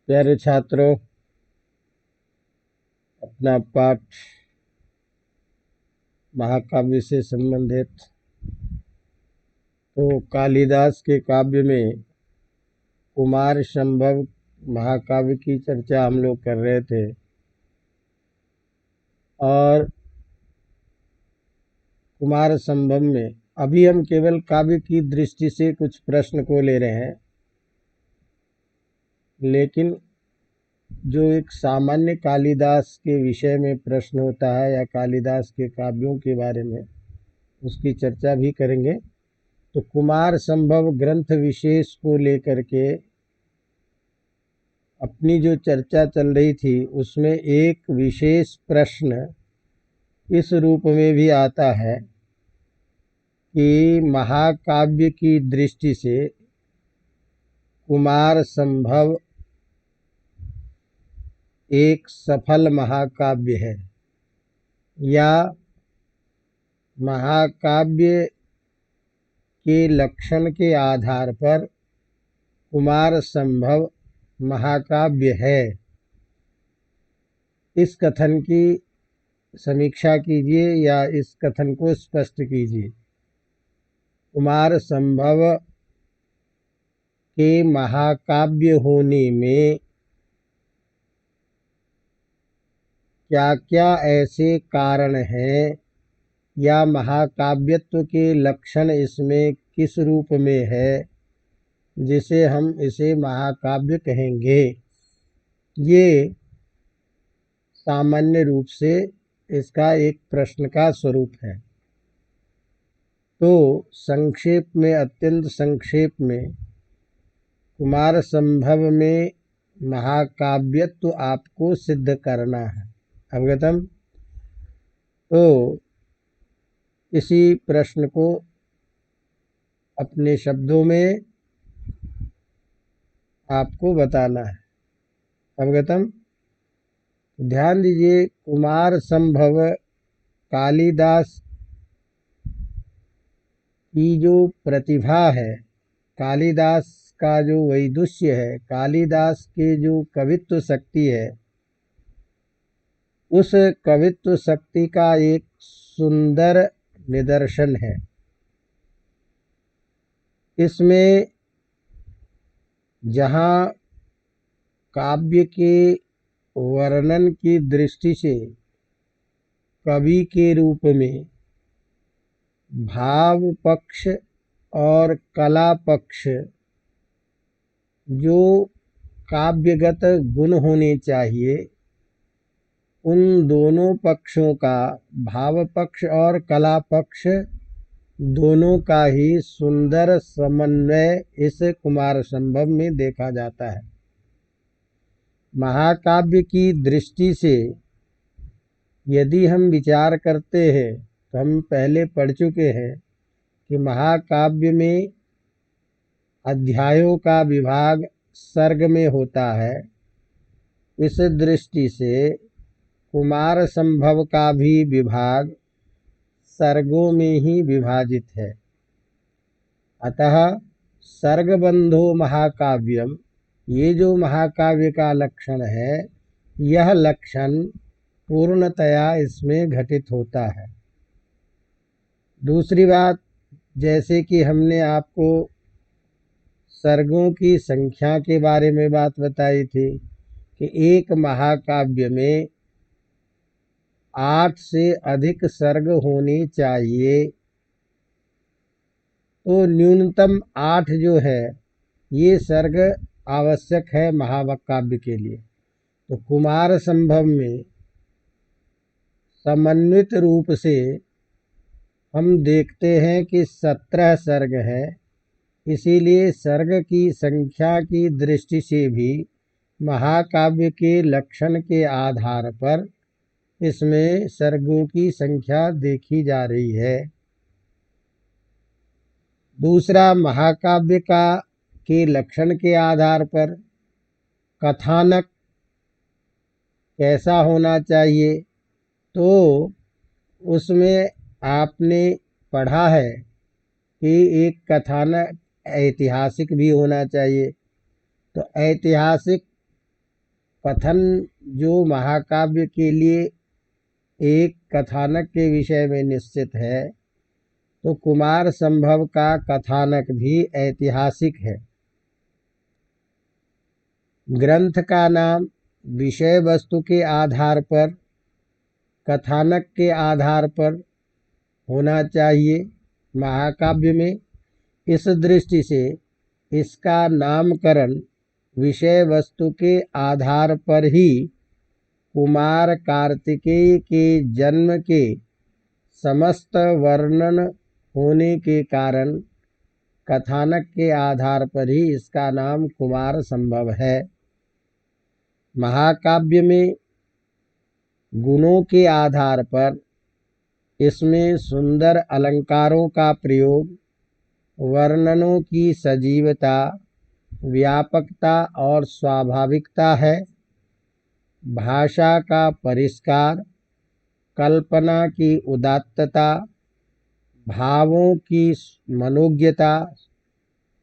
प्यारे छात्रों, अपना पाठ महाकाव्य से संबंधित तो कालिदास के काव्य में कुमार संभव महाकाव्य की चर्चा हम लोग कर रहे थे। और कुमार संभव में अभी हम केवल काव्य की दृष्टि से कुछ प्रश्न को ले रहे हैं, लेकिन जो एक सामान्य कालिदास के विषय में प्रश्न होता है या कालिदास के काव्यों के बारे में, उसकी चर्चा भी करेंगे। तो कुमार संभव ग्रंथ विशेष को लेकर के अपनी जो चर्चा चल रही थी, उसमें एक विशेष प्रश्न इस रूप में भी आता है कि महाकाव्य की दृष्टि से कुमार संभव एक सफल महाकाव्य है या महाकाव्य के लक्षण के आधार पर कुमार संभव महाकाव्य है। इस कथन की समीक्षा कीजिए या इस कथन को स्पष्ट कीजिए। कुमार संभव के महाकाव्य होने में क्या क्या ऐसे कारण हैं या महाकाव्यत्व के लक्षण इसमें किस रूप में है जिसे हम इसे महाकाव्य कहेंगे। ये सामान्य रूप से इसका एक प्रश्न का स्वरूप है। तो संक्षेप में, अत्यंत संक्षेप में, कुमार संभव में महाकाव्यत्व आपको सिद्ध करना है। अवगतम? तो इसी प्रश्न को अपने शब्दों में आपको बताना है। अवगतम? ध्यान दीजिए, कुमार संभव कालिदास की जो प्रतिभा है, कालिदास का जो वैदुष्य है, कालिदास के जो कवित्व शक्ति है, उस कवित्व शक्ति का एक सुंदर निदर्शन है। इसमें जहाँ काव्य के वर्णन की दृष्टि से कवि के रूप में भाव पक्ष और कला पक्ष, जो काव्यगत गुण होने चाहिए, उन दोनों पक्षों का, भाव पक्ष और कला पक्ष दोनों का ही सुंदर समन्वय इस कुमार संभव में देखा जाता है। महाकाव्य की दृष्टि से यदि हम विचार करते हैं तो हम पहले पढ़ चुके हैं कि महाकाव्य में अध्यायों का विभाग सर्ग में होता है। इस दृष्टि से कुमार संभव का भी विभाग सर्गों में ही विभाजित है। अतः सर्गबंधो महाकाव्यम, ये जो महाकाव्य का लक्षण है, यह लक्षण पूर्णतया इसमें घटित होता है। दूसरी बात, जैसे कि हमने आपको सर्गों की संख्या के बारे में बात बताई थी कि एक महाकाव्य में 8 से अधिक सर्ग होने चाहिए। तो न्यूनतम 8 जो है, ये सर्ग आवश्यक है महाकाव्य के लिए। तो कुमार संभव में समन्वित रूप से हम देखते हैं कि 17 सर्ग है। इसीलिए सर्ग की संख्या की दृष्टि से भी महाकाव्य के लक्षण के आधार पर इसमें सर्गों की संख्या देखी जा रही है। दूसरा, महाकाव्य के लक्षण के आधार पर कथानक कैसा होना चाहिए, तो उसमें आपने पढ़ा है कि एक कथानक ऐतिहासिक भी होना चाहिए। तो ऐतिहासिक कथन जो महाकाव्य के लिए एक कथानक के विषय में निश्चित है, तो कुमार संभव का कथानक भी ऐतिहासिक है। ग्रंथ का नाम विषय वस्तु के आधार पर, कथानक के आधार पर होना चाहिए महाकाव्य में। इस दृष्टि से इसका नामकरण विषय वस्तु के आधार पर ही कुमार कार्तिकेय के जन्म के समस्त वर्णन होने के कारण कथानक के आधार पर ही इसका नाम कुमार संभव है। महाकाव्य में गुणों के आधार पर इसमें सुंदर अलंकारों का प्रयोग, वर्णनों की सजीवता, व्यापकता और स्वाभाविकता है। भाषा का परिष्कार, कल्पना की उदात्तता, भावों की मनोज्ञता,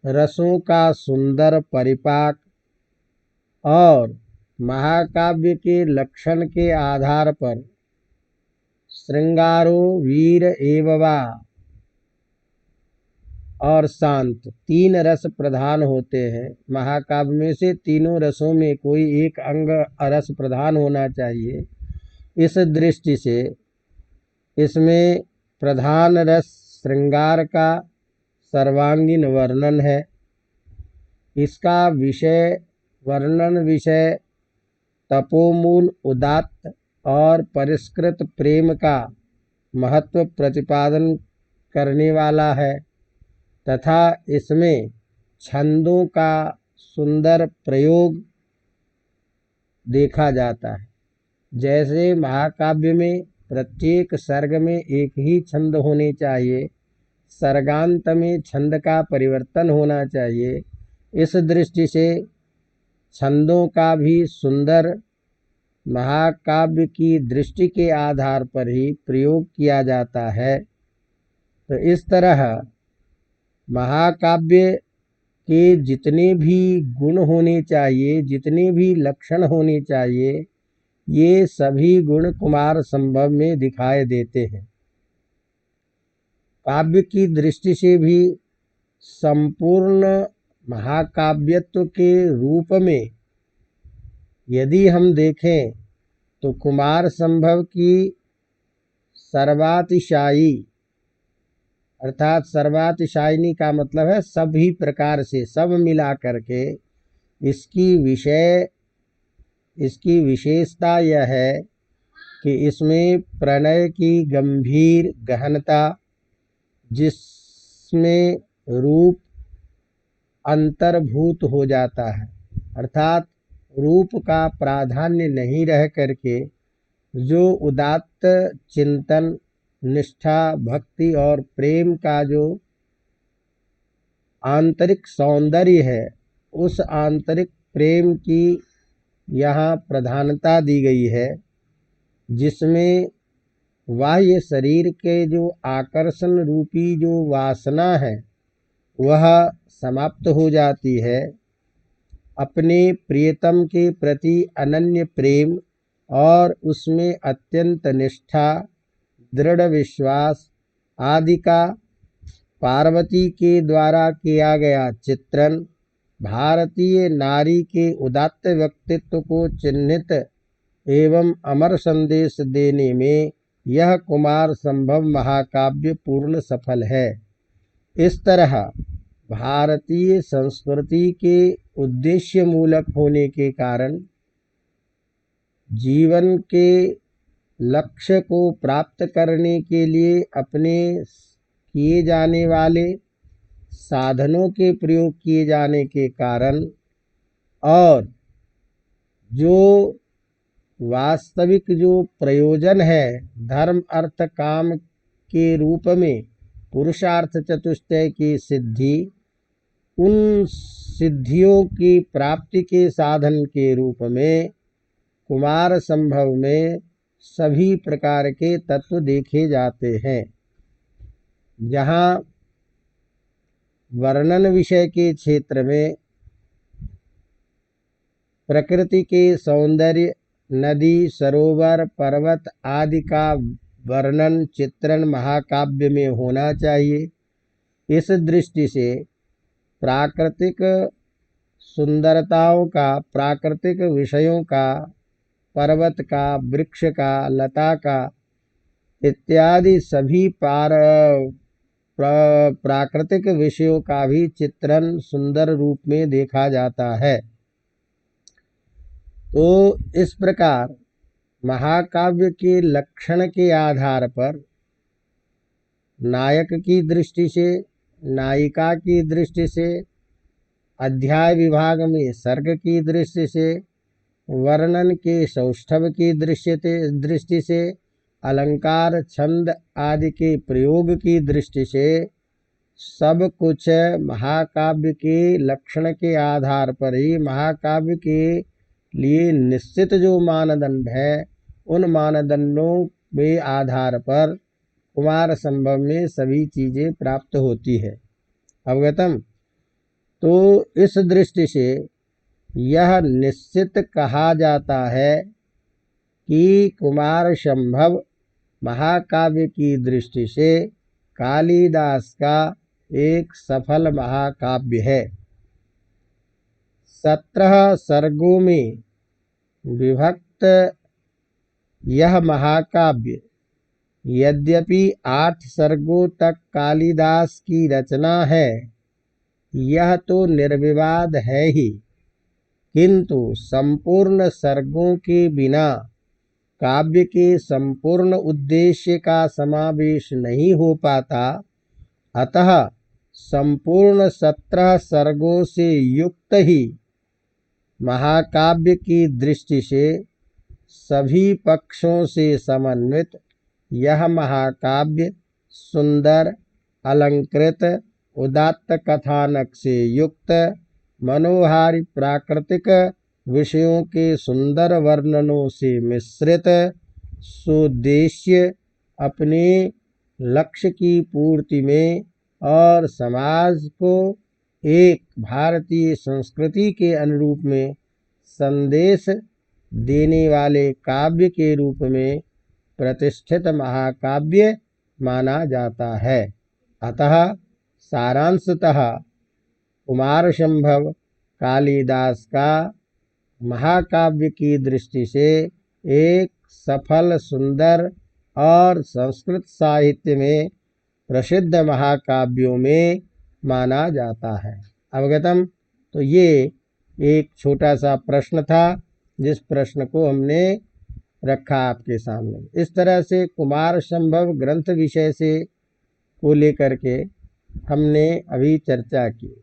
रसों का सुंदर परिपाक और महाकाव्य के लक्षण के आधार पर श्रृंगारो वीर एववा और शांत, तीन रस प्रधान होते हैं। महाकाव्य में से तीनों रसों में कोई एक अंग रस प्रधान होना चाहिए। इस दृष्टि से इसमें प्रधान रस श्रृंगार का सर्वांगीण वर्णन है। इसका विषय वर्णन विषय तपोमूल उदात्त और परिष्कृत प्रेम का महत्व प्रतिपादन करने वाला है तथा इसमें छंदों का सुंदर प्रयोग देखा जाता है। जैसे महाकाव्य में प्रत्येक सर्ग में एक ही छंद होने चाहिए, सर्गांत में छंद का परिवर्तन होना चाहिए। इस दृष्टि से छंदों का भी सुंदर महाकाव्य की दृष्टि के आधार पर ही प्रयोग किया जाता है। तो इस तरह महाकाव्य के जितने भी गुण होने चाहिए, जितने भी लक्षण होने चाहिए, ये सभी गुण कुमार संभव में दिखाई देते हैं। काव्य की दृष्टि से भी संपूर्ण महाकाव्यत्व के रूप में यदि हम देखें तो कुमार संभव की सर्वातिशायी अर्थात सर्वातिशायिनी का मतलब है सभी प्रकार से, सब मिला करके इसकी विशेषता यह है कि इसमें प्रणय की गंभीर गहनता, जिसमें रूप अंतर्भूत हो जाता है, अर्थात रूप का प्राधान्य नहीं रह करके जो उदात्त चिंतन, निष्ठा, भक्ति और प्रेम का जो आंतरिक सौंदर्य है, उस आंतरिक प्रेम की यहाँ प्रधानता दी गई है, जिसमें बाह्य शरीर के जो आकर्षण रूपी जो वासना है वह समाप्त हो जाती है। अपने प्रियतम के प्रति अनन्य प्रेम और उसमें अत्यंत निष्ठा, दृढ़ विश्वास आदि का पार्वती के द्वारा किया गया चित्रण भारतीय नारी के उदात्त व्यक्तित्व को चिन्हित एवं अमर संदेश देने में यह कुमार संभव महाकाव्य पूर्ण सफल है। इस तरह भारतीय संस्कृति के उद्देश्य मूलक होने के कारण जीवन के लक्ष्य को प्राप्त करने के लिए अपने किए जाने वाले साधनों के प्रयोग किए जाने के कारण और जो वास्तविक जो प्रयोजन है धर्म अर्थ काम के रूप में पुरुषार्थ चतुष्टय की सिद्धि, उन सिद्धियों की प्राप्ति के साधन के रूप में कुमार संभव में सभी प्रकार के तत्व देखे जाते हैं। जहाँ वर्णन विषय के क्षेत्र में प्रकृति के सौंदर्य, नदी, सरोवर, पर्वत आदि का वर्णन चित्रण महाकाव्य में होना चाहिए। इस दृष्टि से प्राकृतिक सुंदरताओं का, प्राकृतिक विषयों का, पर्वत का, वृक्ष का, लता का इत्यादि सभी प्राकृतिक विषयों का भी चित्रण सुंदर रूप में देखा जाता है। तो इस प्रकार महाकाव्य के लक्षण के आधार पर नायक की दृष्टि से, नायिका की दृष्टि से, अध्याय विभाग में सर्ग की दृष्टि से, वर्णन के सौष्ठव की दृष्टि से, अलंकार, छंद आदि के प्रयोग की दृष्टि से सब कुछ महाकाव्य के लक्षण के आधार पर ही महाकाव्य के लिए निश्चित जो मानदंड है, उन मानदंडों के आधार पर कुमार संभव में सभी चीजें प्राप्त होती है। अवगतम। तो इस दृष्टि से यह निश्चित कहा जाता है कि कुमार संभव महाकाव्य की दृष्टि से कालिदास का एक सफल महाकाव्य है। 17 सर्गों में विभक्त यह महाकाव्य यद्यपि 8 सर्गों तक कालिदास की रचना है, यह तो निर्विवाद है ही, किंतु संपूर्ण सर्गों के बिना काव्य के संपूर्ण उद्देश्य का समावेश नहीं हो पाता। अतः संपूर्ण 17 सर्गों से युक्त ही महाकाव्य की दृष्टि से सभी पक्षों से समन्वित यह महाकाव्य सुंदर, अलंकृत, उदात्त कथानक से युक्त, मनोहारी प्राकृतिक विषयों के सुंदर वर्णनों से मिश्रित, सुद्देश्य, अपने लक्ष्य की पूर्ति में और समाज को एक भारतीय संस्कृति के अनुरूप में संदेश देने वाले काव्य के रूप में प्रतिष्ठित महाकाव्य माना जाता है। अतः सारांशतः कुमार संभव कालिदास का महाकाव्य की दृष्टि से एक सफल, सुंदर और संस्कृत साहित्य में प्रसिद्ध महाकाव्यों में माना जाता है। अवगतम। तो ये एक छोटा सा प्रश्न था, जिस प्रश्न को हमने रखा आपके सामने। इस तरह से कुमार संभव ग्रंथ विषय से को लेकर के हमने अभी चर्चा की।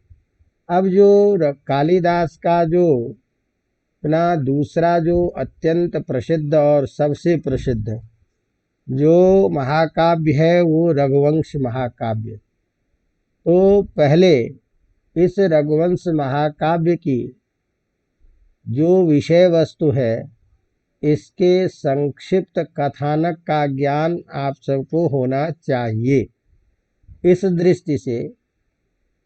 अब जो कालिदास का जो अपना दूसरा जो अत्यंत प्रसिद्ध और सबसे प्रसिद्ध जो महाकाव्य है, वो रघुवंश महाकाव्य। तो पहले इस रघुवंश महाकाव्य की जो विषय वस्तु है, इसके संक्षिप्त कथानक का ज्ञान आप सबको होना चाहिए। इस दृष्टि से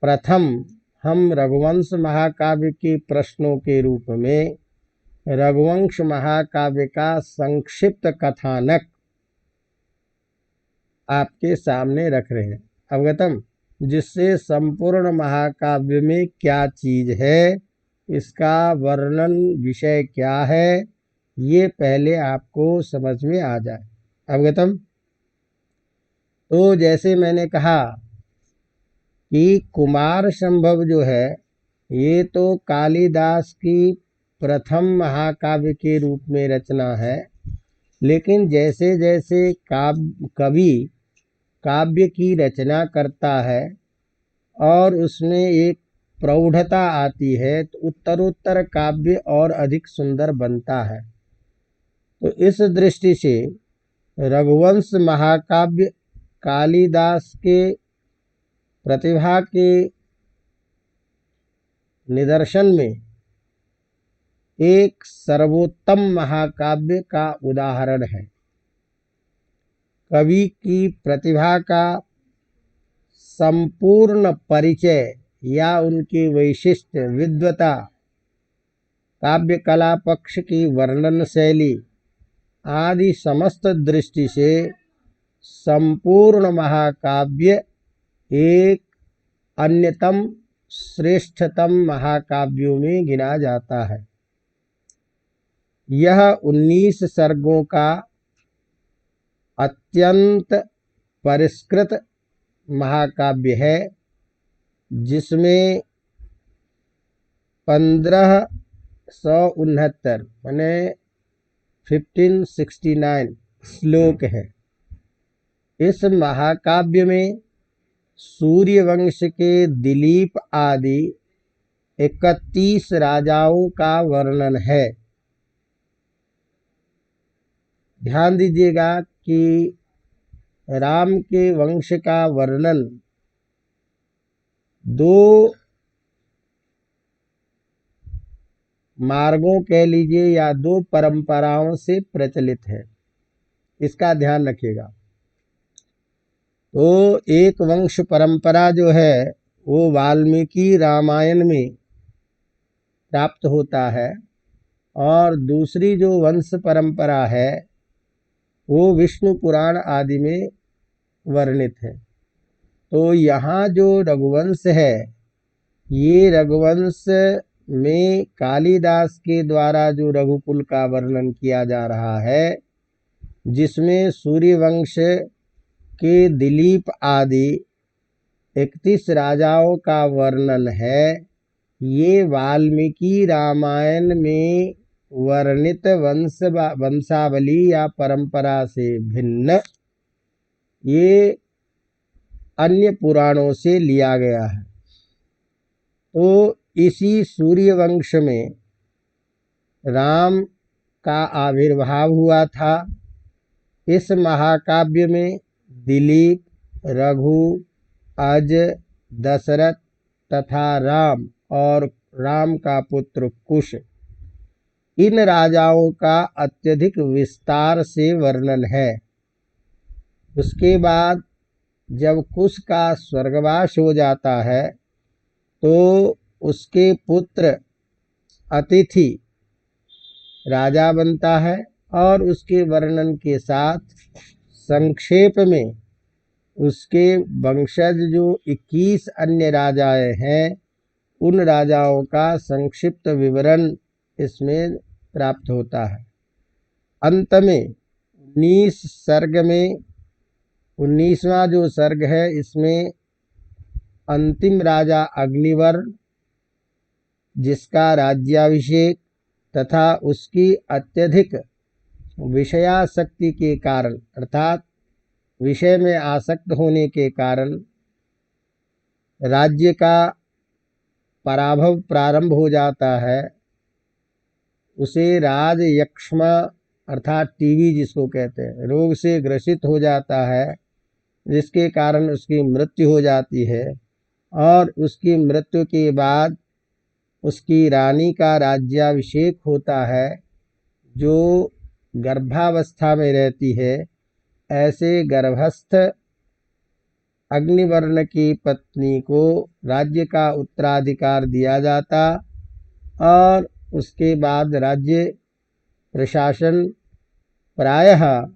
प्रथम हम रघुवंश महाकाव्य के प्रश्नों के रूप में रघुवंश महाकाव्य का संक्षिप्त कथानक आपके सामने रख रहे हैं। अवगतम। जिससे संपूर्ण महाकाव्य में क्या चीज है, इसका वर्णन विषय क्या है, ये पहले आपको समझ में आ जाए। अवगतम। तो जैसे मैंने कहा कि कुमार संभव जो है, ये तो कालिदास की प्रथम महाकाव्य के रूप में रचना है, लेकिन जैसे जैसे कवि काव्य की रचना करता है और उसमें एक प्रौढ़ता आती है, तो उत्तरोत्तर काव्य और अधिक सुंदर बनता है। तो इस दृष्टि से रघुवंश महाकाव्य कालिदास के प्रतिभा के निदर्शन में एक सर्वोत्तम महाकाव्य का उदाहरण है। कवि की प्रतिभा का संपूर्ण परिचय या उनकी वैशिष्ट्य, विद्वता काव्य कला पक्ष की वर्णन शैली आदि समस्त दृष्टि से संपूर्ण महाकाव्य एक अन्यतम श्रेष्ठतम महाकाव्यों में गिना जाता है। यह 19 सर्गों का अत्यंत परिष्कृत महाकाव्य है, जिसमें 1569 माने 1569 श्लोक है। इस महाकाव्य में सूर्यवंश के दिलीप आदि 31 राजाओं का वर्णन है। ध्यान दीजिएगा कि राम के वंश का वर्णन दो मार्गों कह लीजिए या दो परंपराओं से प्रचलित है, इसका ध्यान रखिएगा। तो एक वंश परंपरा जो है वो वाल्मीकि रामायण में प्राप्त होता है और दूसरी जो वंश परंपरा है वो विष्णु पुराण आदि में वर्णित है। तो यहाँ जो रघुवंश है, ये रघुवंश में कालिदास के द्वारा जो रघुकुल का वर्णन किया जा रहा है, जिसमें सूर्यवंश के दिलीप आदि 31 राजाओं का वर्णन है, ये वाल्मीकि रामायण में वर्णित वंशावली या परंपरा से भिन्न ये अन्य पुराणों से लिया गया है। तो इसी सूर्यवंश में राम का आविर्भाव हुआ था। इस महाकाव्य में दिलीप, रघु, अज, दशरथ तथा राम और राम का पुत्र कुश, इन राजाओं का अत्यधिक विस्तार से वर्णन है। उसके बाद जब कुश का स्वर्गवास हो जाता है तो उसके पुत्र अतिथि राजा बनता है और उसके वर्णन के साथ संक्षेप में उसके वंशज जो 21 अन्य राजाएं हैं, उन राजाओं का संक्षिप्त विवरण इसमें प्राप्त होता है। अंत में 19 सर्ग में 19वां जो सर्ग है, इसमें अंतिम राजा अग्निवर्ण, जिसका राज्याभिषेक तथा उसकी अत्यधिक विषयासक्ति के कारण अर्थात विषय में आसक्त होने के कारण राज्य का पराभव प्रारंभ हो जाता है। उसे राजयक्ष्मा अर्थात टीबी जिसको कहते हैं, रोग से ग्रसित हो जाता है, जिसके कारण उसकी मृत्यु हो जाती है और उसकी मृत्यु के बाद उसकी रानी का राज्याभिषेक होता है, जो गर्भावस्था में रहती है। ऐसे गर्भस्थ अग्निवर्ण की पत्नी को राज्य का उत्तराधिकार दिया जाता और उसके बाद राज्य प्रशासन प्रायः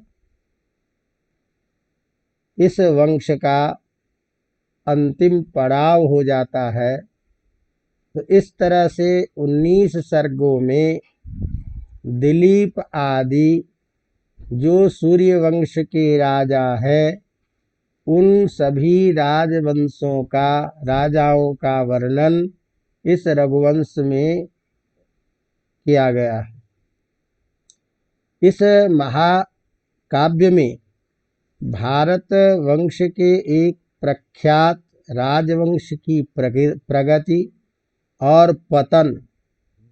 इस वंश का अंतिम पड़ाव हो जाता है। तो इस तरह से 19 सर्गों में दिलीप आदि जो सूर्यवंश के राजा है, उन सभी राजवंशों का राजाओं का वर्णन इस रघुवंश में किया गया है। इस महाकाव्य में भारत वंश के एक प्रख्यात राजवंश की प्रगति और पतन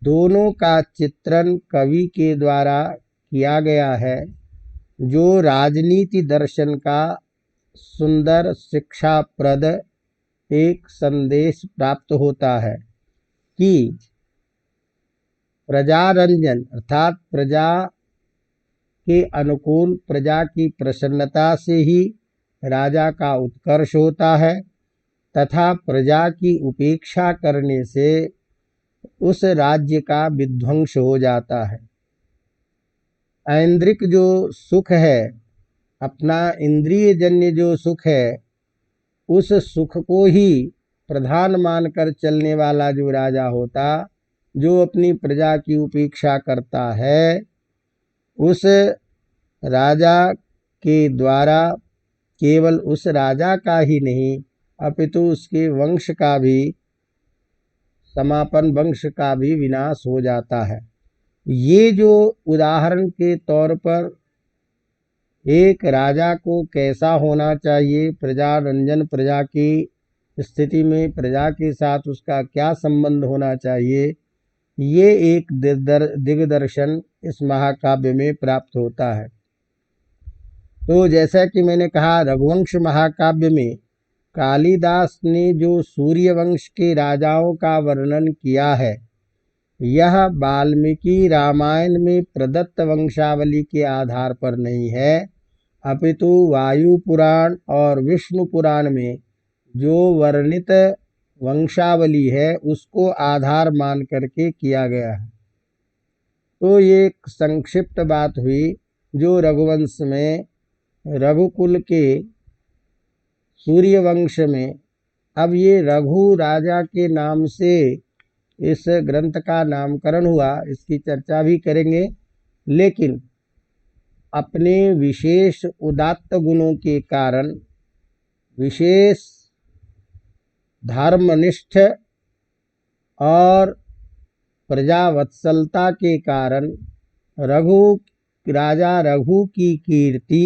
दोनों का चित्रण कवि के द्वारा किया गया है, जो राजनीति दर्शन का सुंदर शिक्षाप्रद एक संदेश प्राप्त होता है कि प्रजारंजन अर्थात प्रजा के अनुकूल, प्रजा की प्रसन्नता से ही राजा का उत्कर्ष होता है तथा प्रजा की उपेक्षा करने से उस राज्य का विध्वंस हो जाता है। ऐन्द्रिक जो सुख है, अपना इंद्रिय जन्य जो सुख है, उस सुख को ही प्रधान मानकर चलने वाला जो राजा होता, जो अपनी प्रजा की उपेक्षा करता है, उस राजा के द्वारा केवल उस राजा का ही नहीं अपितु उसके वंश का भी समापन, वंश का भी विनाश हो जाता है। ये जो उदाहरण के तौर पर एक राजा को कैसा होना चाहिए, प्रजा रंजन, प्रजा की स्थिति में प्रजा के साथ उसका क्या संबंध होना चाहिए, ये एक दिग्दर्शन इस महाकाव्य में प्राप्त होता है। तो जैसा कि मैंने कहा, रघुवंश महाकाव्य में कालिदास ने जो सूर्यवंश के राजाओं का वर्णन किया है, यह वाल्मीकि रामायण में प्रदत्त वंशावली के आधार पर नहीं है, अपितु वायु पुराण और विष्णु पुराण में जो वर्णित वंशावली है उसको आधार मान करके किया गया है। तो ये एक संक्षिप्त बात हुई जो रघुवंश में रघुकुल के सूर्यवंश में, अब ये रघु राजा के नाम से इस ग्रंथ का नामकरण हुआ, इसकी चर्चा भी करेंगे। लेकिन अपने विशेष उदात्त गुणों के कारण, विशेष धर्मनिष्ठ और प्रजावत्सलता के कारण राजा रघु की कीर्ति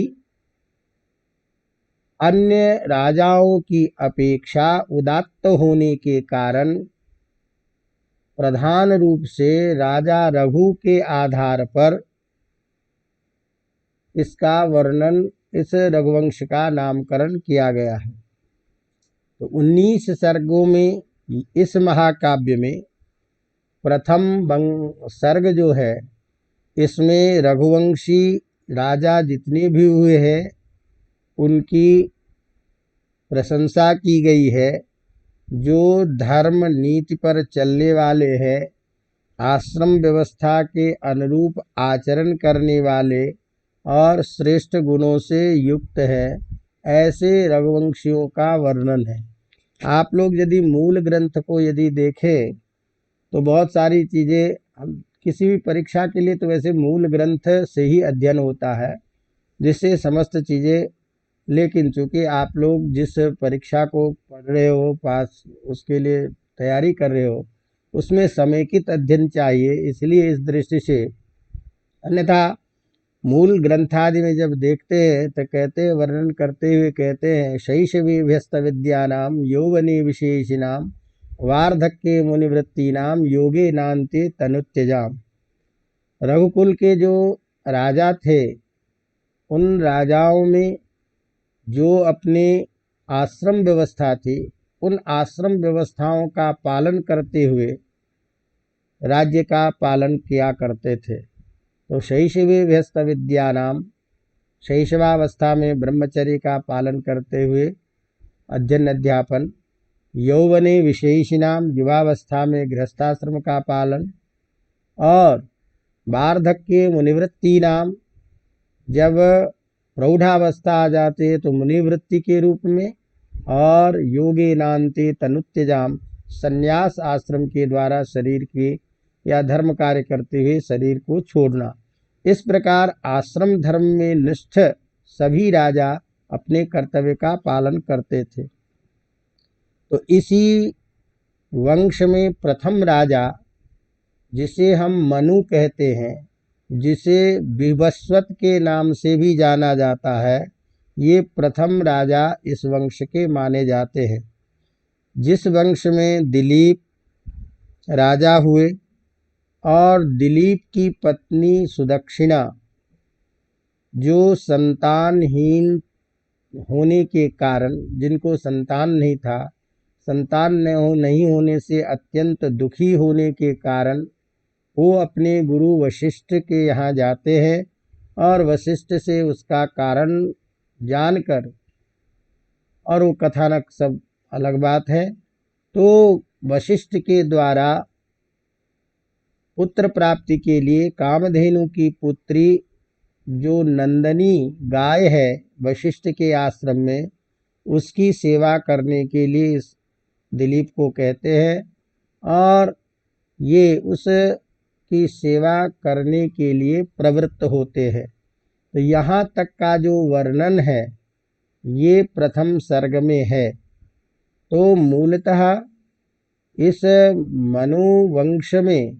अन्य राजाओं की अपेक्षा उदात्त होने के कारण प्रधान रूप से राजा रघु के आधार पर इसका वर्णन, इस रघुवंश का नामकरण किया गया है। तो 19 सर्गों में इस महाकाव्य में प्रथम सर्ग जो है, इसमें रघुवंशी राजा जितने भी हुए हैं उनकी प्रशंसा की गई है। जो धर्म नीति पर चलने वाले हैं, आश्रम व्यवस्था के अनुरूप आचरण करने वाले और श्रेष्ठ गुणों से युक्त है, ऐसे रघुवंशियों का वर्णन है। आप लोग यदि मूल ग्रंथ को यदि देखें तो बहुत सारी चीज़ें, हम किसी भी परीक्षा के लिए तो वैसे मूल ग्रंथ से ही अध्ययन होता है, जिससे समस्त चीज़ें, लेकिन चूँकि आप लोग जिस परीक्षा को पढ़ रहे हो, पास उसके लिए तैयारी कर रहे हो, उसमें समेकित अध्ययन चाहिए, इसलिए इस दृष्टि से। अन्यथा मूल ग्रंथादि में जब देखते हैं तो कहते हैं, वर्णन करते हुए कहते हैं, शैशवी व्यस्त विद्यानाम यौवने विशेषिणाम वार्धक्ये मुनिवृत्तीनाम योगे नान्ते तनुत्यजाम। रघुकुल के जो राजा थे, उन राजाओं में जो अपने आश्रम व्यवस्था थी, उन आश्रम व्यवस्थाओं का पालन करते हुए राज्य का पालन किया करते थे। तो शैशवे व्यस्त विद्यानाम, शैशवावस्था में ब्रह्मचर्य का पालन करते हुए अध्ययन अध्यापन, यौवने विशेषिणाम, युवावस्था में गृहस्थाश्रम का पालन, और वार्धक्य मुनिवृत्ति नाम, जब प्रौढ़ावस्था आ जाती है तो मुनिवृत्ति के रूप में, और योगे नान्ते तनुत्यजाम, संन्यास आश्रम के द्वारा शरीर के या धर्म कार्य करते हुए शरीर को छोड़ना। इस प्रकार आश्रम धर्म में निष्ठ सभी राजा अपने कर्तव्य का पालन करते थे। तो इसी वंश में प्रथम राजा, जिसे हम मनु कहते हैं, जिसे विवस्वत के नाम से भी जाना जाता है, ये प्रथम राजा इस वंश के माने जाते हैं। जिस वंश में दिलीप राजा हुए और दिलीप की पत्नी सुदक्षिणा, जो संतानहीन होने के कारण, जिनको संतान नहीं था, संतान नहीं होने से अत्यंत दुखी होने के कारण वो अपने गुरु वशिष्ठ के यहाँ जाते हैं और वशिष्ठ से उसका कारण जानकर, और वो कथानक सब अलग बात है, तो वशिष्ठ के द्वारा पुत्र प्राप्ति के लिए कामधेनु की पुत्री जो नंदनी गाय है वशिष्ठ के आश्रम में, उसकी सेवा करने के लिए इस दिलीप को कहते हैं, और ये उसकी सेवा करने के लिए प्रवृत्त होते हैं। तो यहाँ तक का जो वर्णन है ये प्रथम सर्ग में है। तो मूलतः इस मनुवंश में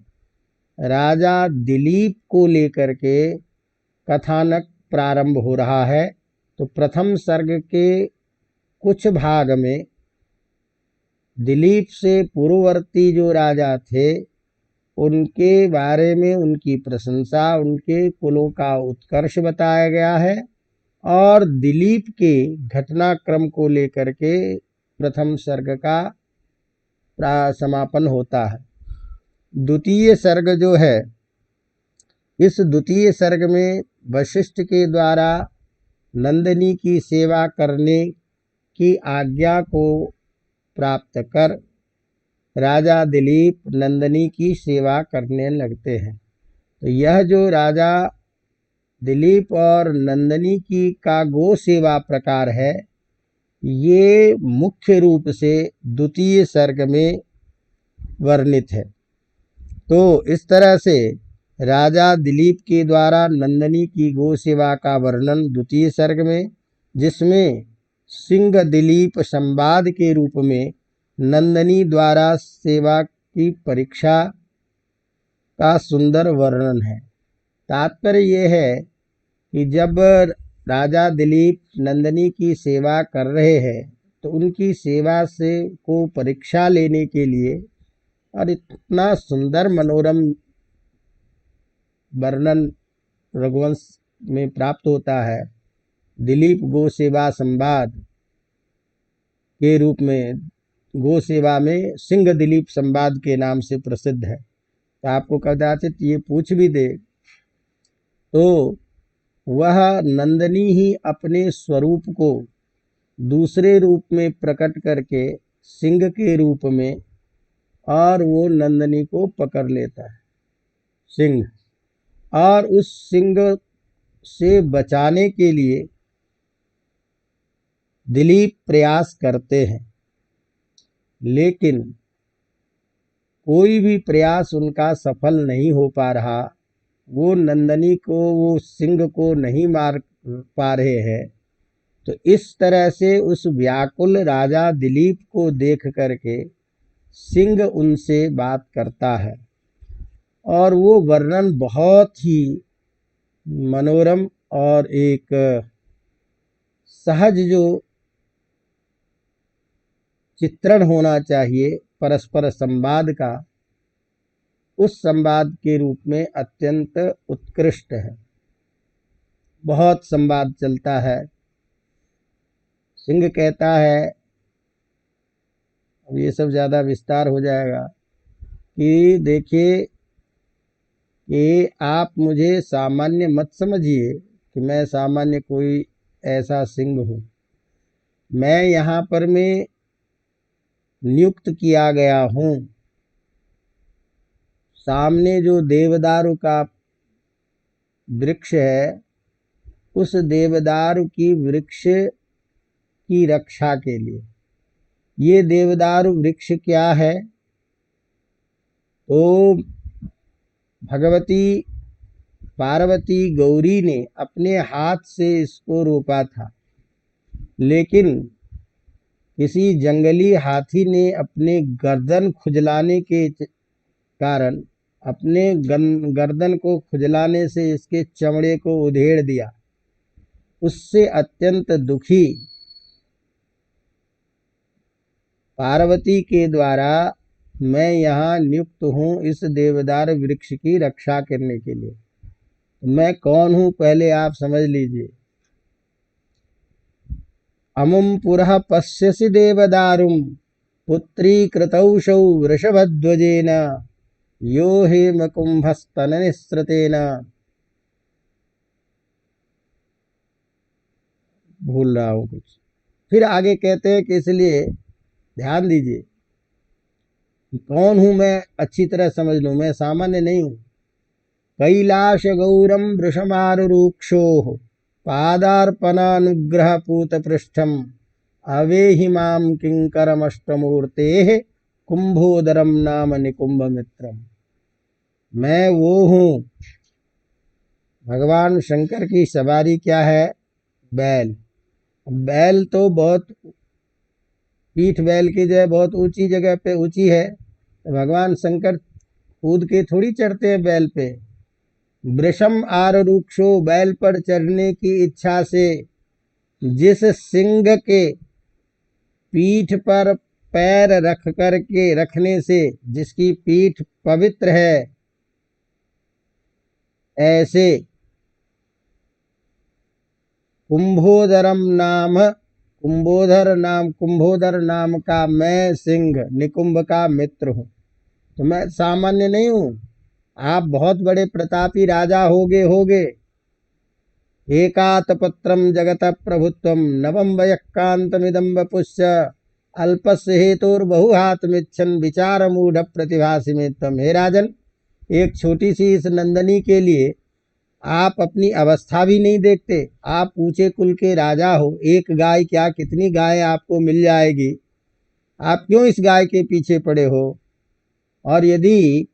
राजा दिलीप को लेकर के कथानक प्रारंभ हो रहा है। तो प्रथम सर्ग के कुछ भाग में दिलीप से पूर्ववर्ती जो राजा थे उनके बारे में, उनकी प्रशंसा, उनके कुलों का उत्कर्ष बताया गया है, और दिलीप के घटनाक्रम को लेकर के प्रथम सर्ग का समापन होता है। द्वितीय सर्ग जो है, इस द्वितीय सर्ग में वशिष्ठ के द्वारा नंदिनी की सेवा करने की आज्ञा को प्राप्त कर राजा दिलीप नंदिनी की सेवा करने लगते हैं। तो यह जो राजा दिलीप और नंदिनी की का गो सेवा प्रकार है, ये मुख्य रूप से द्वितीय सर्ग में वर्णित है। तो इस तरह से राजा दिलीप के द्वारा नंदिनी की गो सेवा का वर्णन द्वितीय सर्ग में, जिसमें सिंह दिलीप संवाद के रूप में नंदिनी द्वारा सेवा की परीक्षा का सुंदर वर्णन है। तात्पर्य यह है कि जब राजा दिलीप नंदिनी की सेवा कर रहे हैं तो उनकी सेवा से को परीक्षा लेने के लिए, और इतना सुंदर मनोरम वर्णन रघुवंश में प्राप्त होता है। दिलीप गो सेवा संवाद के रूप में गो सेवा में सिंह दिलीप संवाद के नाम से प्रसिद्ध है। तो आपको कदाचित ये पूछ भी दे तो वह नंदिनी ही अपने स्वरूप को दूसरे रूप में प्रकट करके सिंह के रूप में, और वो नंदिनी को पकड़ लेता है सिंह, और उस सिंह से बचाने के लिए दिलीप प्रयास करते हैं, लेकिन कोई भी प्रयास उनका सफल नहीं हो पा रहा। वो नंदिनी को, वो सिंह को नहीं मार पा रहे हैं। तो इस तरह से उस व्याकुल राजा दिलीप को देख करके सिंह उनसे बात करता है, और वो वर्णन बहुत ही मनोरम और एक सहज जो चित्रण होना चाहिए परस्पर संवाद का, उस संवाद के रूप में अत्यंत उत्कृष्ट है। बहुत संवाद चलता है। सिंह कहता है, अब ये सब ज़्यादा विस्तार हो जाएगा, कि देखिए कि आप मुझे सामान्य मत समझिए कि मैं सामान्य कोई ऐसा सिंह हूँ। मैं यहाँ पर मैं नियुक्त किया गया हूँ। सामने जो देवदारू का वृक्ष है, उस देवदारू की वृक्ष की रक्षा के लिए। ये देवदारू वृक्ष क्या है? तो भगवती पार्वती गौरी ने अपने हाथ से इसको रोपा था, लेकिन किसी जंगली हाथी ने अपने गर्दन खुजलाने के कारण, अपने गर्दन को खुजलाने से इसके चमड़े को उधेड़ दिया। उससे अत्यंत दुखी पार्वती के द्वारा मैं यहाँ नियुक्त हूँ इस देवदार वृक्ष की रक्षा करने के लिए। मैं कौन हूँ पहले आप समझ लीजिए। अमुम पुरः पश्यसि देवदारुम पुत्री कृतौषौ वृषभध्वजेन यो हेमकुंभस्तन निस्सृतेन। भूल रहा हूँ कुछ। फिर आगे कहते हैं कि इसलिए ध्यान दीजिए कौन हूं मैं, अच्छी तरह समझ लो, मैं सामान्य नहीं हूं। कैलाश गौरम वृषमारुक्षो पादार्पणानुग्रह पूत पृष्ठम अवेहि माम किंकरमष्टमूर्ते कुंभोदरम नाम निकुंभ मित्रम। मैं वो हूं। भगवान शंकर की सवारी क्या है? बैल। बैल तो बहुत, पीठ बैल की जो है बहुत ऊंची जगह पे ऊंची है, तो भगवान शंकर कूद के थोड़ी चढ़ते हैं बैल पे। वृषम आरुक्षो, बैल पर चढ़ने की इच्छा से जिस सिंह के पीठ पर पैर रख करके रखने से जिसकी पीठ पवित्र है, ऐसे कुंभोदरम नाम, कुंभोदर नाम का मैं सिंह निकुंभ का मित्र हूं। तो मैं सामान्य नहीं हूं। आप बहुत बड़े प्रतापी राजा होगे। एकातपत्रम जगत प्रभुत्वम नवम वयक्कांतमिदं वपुष्य अल्पस्य हेतुर्बहुहातमिच्छन् विचार मूढ़ प्रतिभासी में तम। हे राजन, एक छोटी सी इस नंदनी के लिए आप अपनी अवस्था भी नहीं देखते। आप ऊंचे कुल के राजा हो, एक गाय क्या कितनी गाय आपको मिल जाएगी, आप क्यों इस गाय के पीछे पड़े हो? और यदि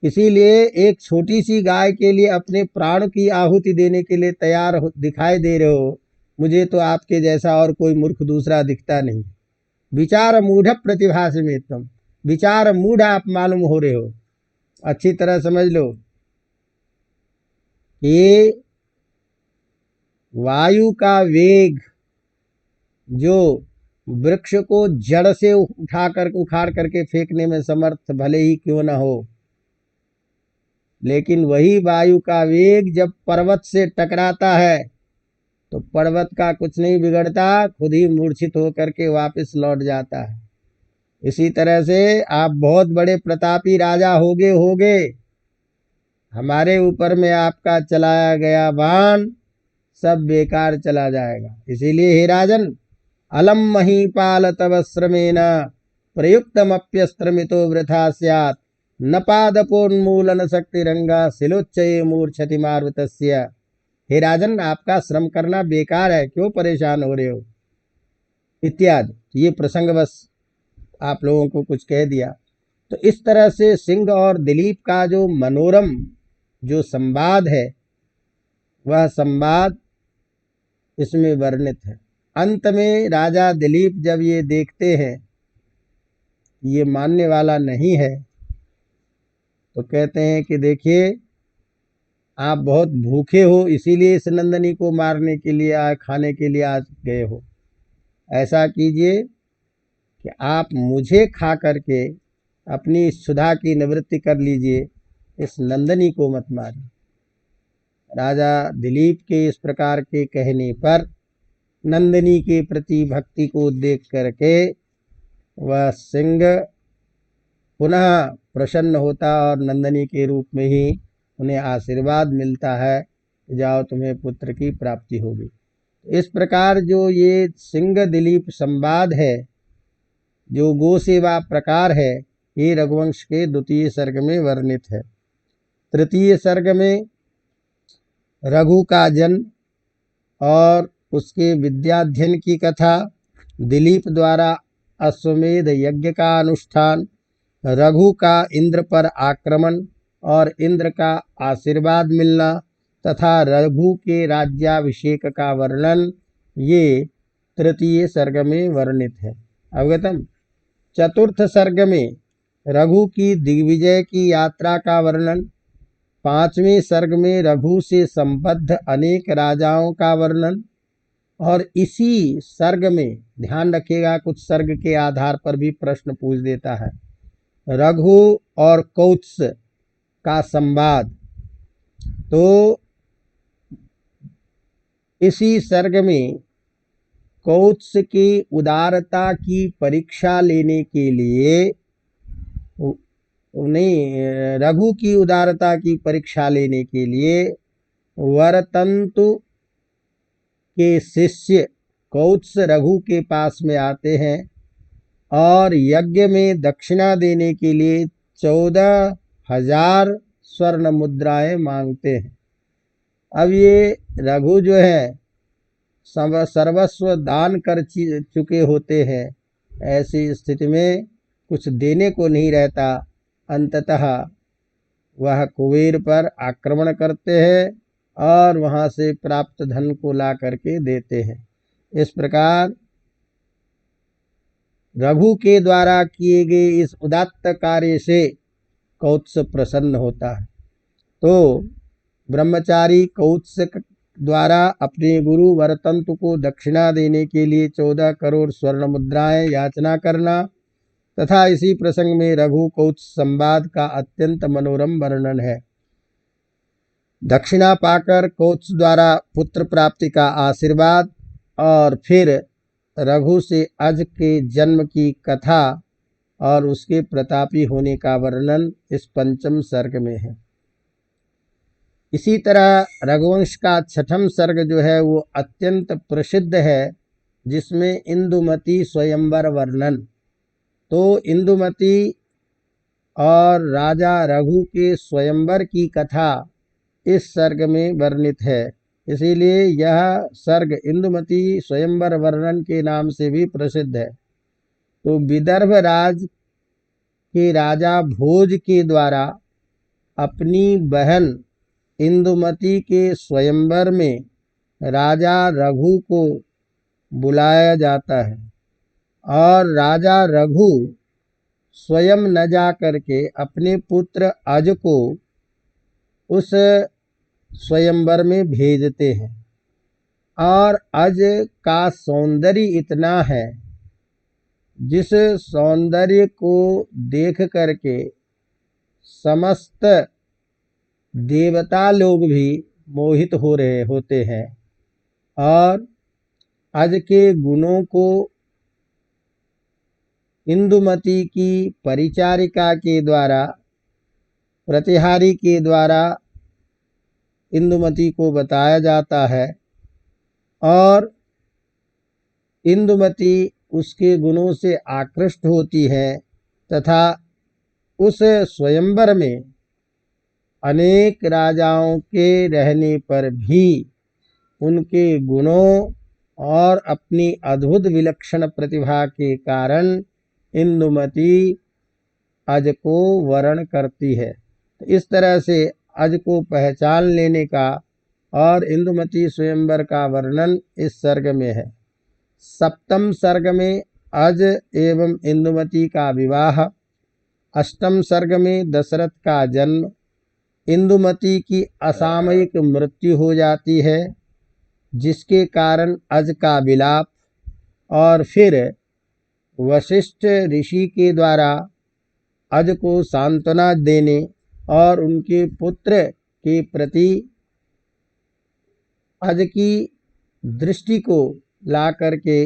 इसीलिए एक छोटी सी गाय के लिए अपने प्राण की आहुति देने के लिए तैयार दिखाई दे रहे हो, मुझे तो आपके जैसा और कोई मूर्ख दूसरा दिखता नहीं। विचार मूढ़ प्रतिभा से में तुम, विचार मूढ़ आप मालूम हो रहे हो। अच्छी तरह समझ लो कि वायु का वेग जो वृक्ष को जड़ से उखाड़ करके फेंकने में समर्थ भले ही क्यों न हो, लेकिन वही वायु का वेग जब पर्वत से टकराता है तो पर्वत का कुछ नहीं बिगड़ता, खुद ही मूर्छित होकर के वापस लौट जाता है। इसी तरह से आप बहुत बड़े प्रतापी राजा होगे, हमारे ऊपर में आपका चलाया गया बाण सब बेकार चला जाएगा। इसीलिए हे राजन, अलम महीपाल तव श्रमेण प्रयुक्तमप्यस्त्रमितो वृथा स्यात् न पादपोन्मूलन शक्तिरंगा शिलोच्चये मूर्छति मारुतस्य। हे राजन, आपका श्रम करना बेकार है, क्यों परेशान हो रहे हो इत्यादि। ये प्रसंगवश आप लोगों को कुछ कह दिया। तो इस तरह से सिंह और दिलीप का जो मनोरम जो संवाद है, वह संवाद इसमें वर्णित है। अंत में राजा दिलीप जब ये देखते हैं ये मानने वाला नहीं है, तो कहते हैं कि देखिए, आप बहुत भूखे हो, इसीलिए इस नंदनी को मारने के लिए खाने के लिए आज गए हो। ऐसा कीजिए कि आप मुझे खा करके अपनी सुधा की निवृत्ति कर लीजिए, इस नंदनी को मत मारिए। राजा दिलीप के इस प्रकार के कहने पर नंदनी के प्रति भक्ति को देख करके वह सिंह पुनः प्रसन्न होता और नंदनी के रूप में ही उन्हें आशीर्वाद मिलता है, जाओ तुम्हें पुत्र की प्राप्ति होगी। इस प्रकार जो ये सिंह दिलीप संवाद है, जो गो सेवा प्रकार है, ये रघुवंश के द्वितीय सर्ग में वर्णित है। तृतीय सर्ग में रघु का जन्म और उसके विद्याध्ययन की कथा, दिलीप द्वारा अश्वमेध यज्ञ का अनुष्ठान, रघु का इंद्र पर आक्रमण और इंद्र का आशीर्वाद मिलना तथा रघु के राज्याभिषेक का वर्णन, ये तृतीय सर्ग में वर्णित है। अवगतम। चतुर्थ सर्ग में रघु की दिग्विजय की यात्रा का वर्णन, पांचवें सर्ग में रघु से संबद्ध अनेक राजाओं का वर्णन, और इसी सर्ग में ध्यान रखिएगा, कुछ सर्ग के आधार पर भी प्रश्न पूछ देता है, रघु और कौत्स का संवाद। तो इसी सर्ग में कौत्स की उदारता की परीक्षा लेने के लिए, नहीं, रघु की उदारता की परीक्षा लेने के लिए वरतंतु के शिष्य कौत्स रघु के पास में आते हैं और यज्ञ में दक्षिणा देने के लिए 14,000 स्वर्ण मुद्राएं मांगते हैं। अब ये रघु जो है सर्वस्व दान कर चुके होते हैं। ऐसी स्थिति में कुछ देने को नहीं रहता। अंततः वह कुबेर पर आक्रमण करते हैं और वहां से प्राप्त धन को ला करके देते हैं। इस प्रकार रघु के द्वारा किए गए इस उदात्त कार्य से कौत्स प्रसन्न होता है। तो ब्रह्मचारी कौत्स द्वारा अपने गुरु वरतंतु को दक्षिणा देने के लिए 14 करोड़ स्वर्ण मुद्राएं याचना करना तथा इसी प्रसंग में रघु कौत्स संवाद का अत्यंत मनोरम वर्णन है। दक्षिणा पाकर कौत्स द्वारा पुत्र प्राप्ति का आशीर्वाद और फिर रघु से अज के जन्म की कथा और उसके प्रतापी होने का वर्णन इस पंचम सर्ग में है। इसी तरह रघुवंश का छठम सर्ग जो है वो अत्यंत प्रसिद्ध है, जिसमें इंदुमती स्वयंवर वर्णन। तो इंदुमती और राजा रघु के स्वयंवर की कथा इस सर्ग में वर्णित है। इसीलिए यह सर्ग इंदुमती स्वयंवर वर्णन के नाम से भी प्रसिद्ध है। तो विदर्भ राज के राजा भोज के द्वारा अपनी बहन इंदुमती के स्वयंवर में राजा रघु को बुलाया जाता है और राजा रघु स्वयं न जा करके अपने पुत्र अज को उस स्वयंवर में भेजते हैं। और अज का सौंदर्य इतना है, जिस सौंदर्य को देख करके समस्त देवता लोग भी मोहित हो रहे होते हैं और अज के गुणों को इंदुमती की परिचारिका के द्वारा, प्रतिहारी के द्वारा इंदुमती को बताया जाता है और इंदुमती उसके गुणों से आकृष्ट होती है तथा उस स्वयंवर में अनेक राजाओं के रहने पर भी उनके गुणों और अपनी अद्भुत विलक्षण प्रतिभा के कारण इंदुमती अज को वरण करती है। तो इस तरह से अज को पहचान लेने का और इंदुमती स्वयंवर का वर्णन इस सर्ग में है। सप्तम सर्ग में अज एवं इंदुमती का विवाह, अष्टम सर्ग में दशरथ का जन्म, इंदुमती की असामयिक मृत्यु हो जाती है जिसके कारण अज का विलाप, और फिर वशिष्ठ ऋषि के द्वारा अज को सांत्वना देने और उनके पुत्र के प्रति अज की दृष्टि को ला करके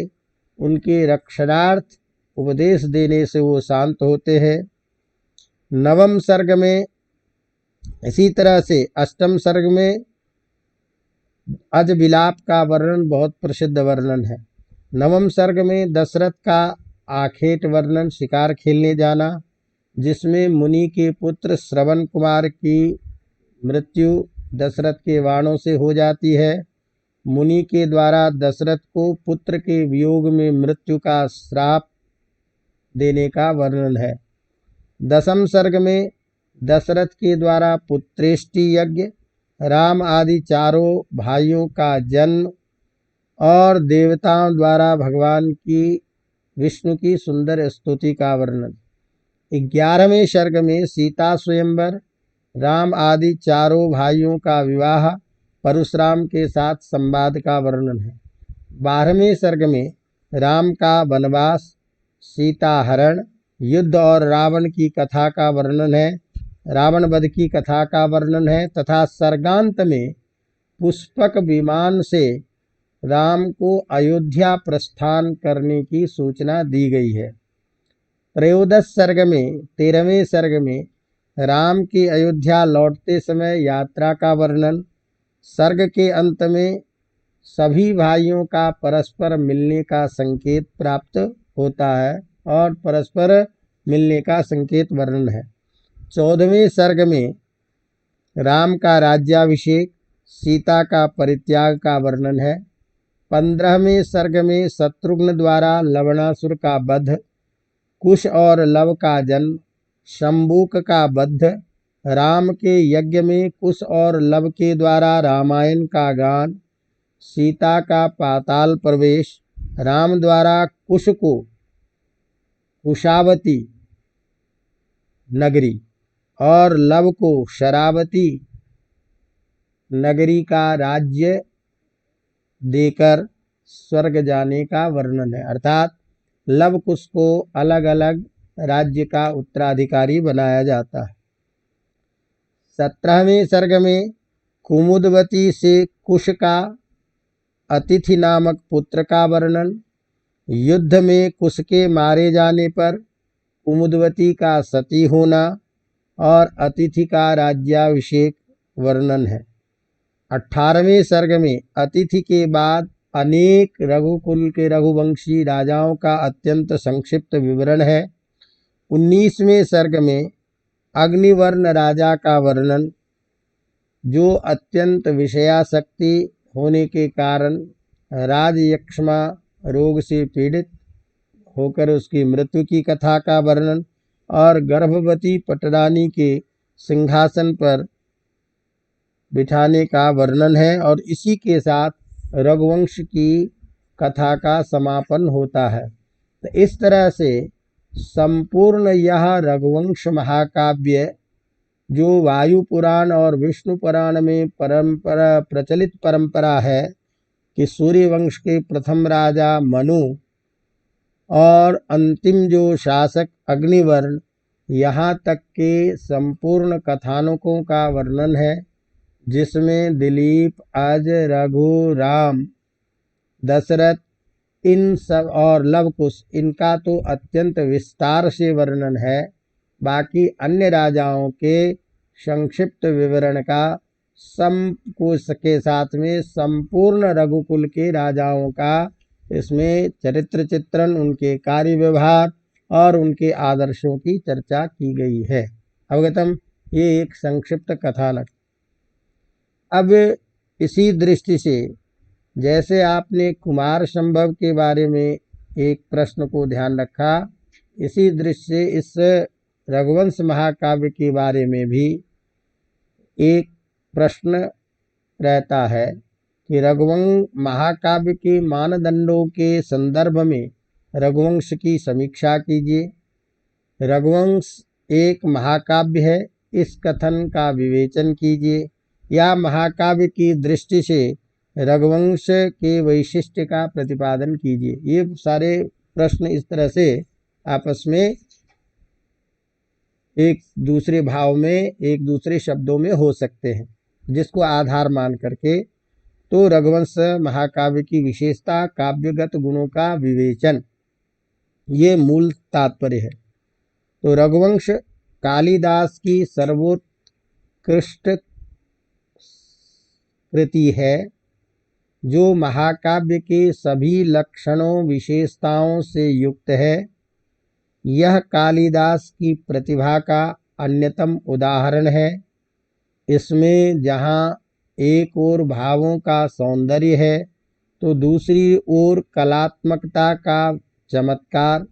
उनके रक्षणार्थ उपदेश देने से वो शांत होते हैं। नवम सर्ग में इसी तरह से अष्टम सर्ग में अज विलाप का वर्णन बहुत प्रसिद्ध वर्णन है। नवम सर्ग में दशरथ का आखेट वर्णन, शिकार खेलने जाना, जिसमें मुनि के पुत्र श्रवण कुमार की मृत्यु दशरथ के बाणों से हो जाती है। मुनि के द्वारा दशरथ को पुत्र के वियोग में मृत्यु का श्राप देने का वर्णन है। दसम सर्ग में दशरथ के द्वारा पुत्रेष्टि यज्ञ, राम आदि चारों भाइयों का जन्म और देवताओं द्वारा भगवान की विष्णु की सुंदर स्तुति का वर्णन। 11वें सर्ग में सीता स्वयंवर, राम आदि चारों भाइयों का विवाह, परशुराम के साथ संवाद का वर्णन है। 12वें सर्ग में राम का वनवास, सीता हरण, युद्ध और रावण की कथा का वर्णन है, रावण वध की कथा का वर्णन है तथा सर्गांत में पुष्पक विमान से राम को अयोध्या प्रस्थान करने की सूचना दी गई है। त्रयोदश सर्ग में 13वें सर्ग में राम की अयोध्या लौटते समय यात्रा का वर्णन, सर्ग के अंत में सभी भाइयों का परस्पर मिलने का संकेत प्राप्त होता है। और परस्पर मिलने का संकेत वर्णन है। 14वें सर्ग में राम का राज्याभिषेक, सीता का परित्याग का वर्णन है। 15वें सर्ग में शत्रुघ्न द्वारा लवणासुर का वध, कुश और लव का जन्म, शंबुक का वध, राम के यज्ञ में कुश और लव के द्वारा रामायण का गान, सीता का पाताल प्रवेश, राम द्वारा कुश को कुशावती नगरी और लव को शरावती नगरी का राज्य देकर स्वर्ग जाने का वर्णन है। अर्थात लव कुश को अलग अलग राज्य का उत्तराधिकारी बनाया जाता है। 17वें सर्ग में कुमुदवती से कुश का अतिथि नामक पुत्र का वर्णन, युद्ध में कुश के मारे जाने पर कुमुदवती का सती होना और अतिथि का राज्याभिषेक वर्णन है। 18वें सर्ग में अतिथि के बाद अनेक रघुकुल के रघुवंशी राजाओं का अत्यंत संक्षिप्त विवरण है। 19वें सर्ग में अग्निवर्ण राजा का वर्णन, जो अत्यंत विषयासक्ति होने के कारण राजयक्ष्मा रोग से पीड़ित होकर उसकी मृत्यु की कथा का वर्णन और गर्भवती पटरानी के सिंहासन पर बिठाने का वर्णन है। और इसी के साथ रघुवंश की कथा का समापन होता है। तो इस तरह से संपूर्ण यह रघुवंश महाकाव्य, जो वायु पुराण और विष्णु पुराण में प्रचलित परंपरा है कि सूर्यवंश के प्रथम राजा मनु और अंतिम जो शासक अग्निवर्ण, यहाँ तक के संपूर्ण कथानकों का वर्णन है, जिसमें दिलीप, अज, रघु, राम, दशरथ, इन सब और लवकुश, इनका तो अत्यंत विस्तार से वर्णन है। बाकी अन्य राजाओं के संक्षिप्त विवरण का कुश के साथ में संपूर्ण रघुकुल के राजाओं का इसमें चरित्र चित्रण, उनके कार्य व्यवहार और उनके आदर्शों की चर्चा की गई है। अवगतम, ये एक संक्षिप्त कथानक। अब इसी दृष्टि से जैसे आपने कुमार संभव के बारे में एक प्रश्न को ध्यान रखा, इसी दृष्टि से इस रघुवंश महाकाव्य के बारे में भी एक प्रश्न रहता है कि रघुवंश महाकाव्य के मानदंडों के संदर्भ में रघुवंश की समीक्षा कीजिए। रघुवंश एक महाकाव्य है, इस कथन का विवेचन कीजिए, या महाकाव्य की दृष्टि से रघुवंश के वैशिष्ट्य का प्रतिपादन कीजिए। ये सारे प्रश्न इस तरह से आपस में एक दूसरे भाव में, एक दूसरे शब्दों में हो सकते हैं, जिसको आधार मान करके तो रघुवंश महाकाव्य की विशेषता, काव्यगत गुणों का विवेचन, ये मूल तात्पर्य है। तो रघुवंश कालिदास की सर्वोत्कृष्ट कृति है, जो महाकाव्य के सभी लक्षणों विशेषताओं से युक्त है। यह कालिदास की प्रतिभा का अन्यतम उदाहरण है। इसमें जहाँ एक ओर भावों का सौंदर्य है, तो दूसरी ओर कलात्मकता का चमत्कार,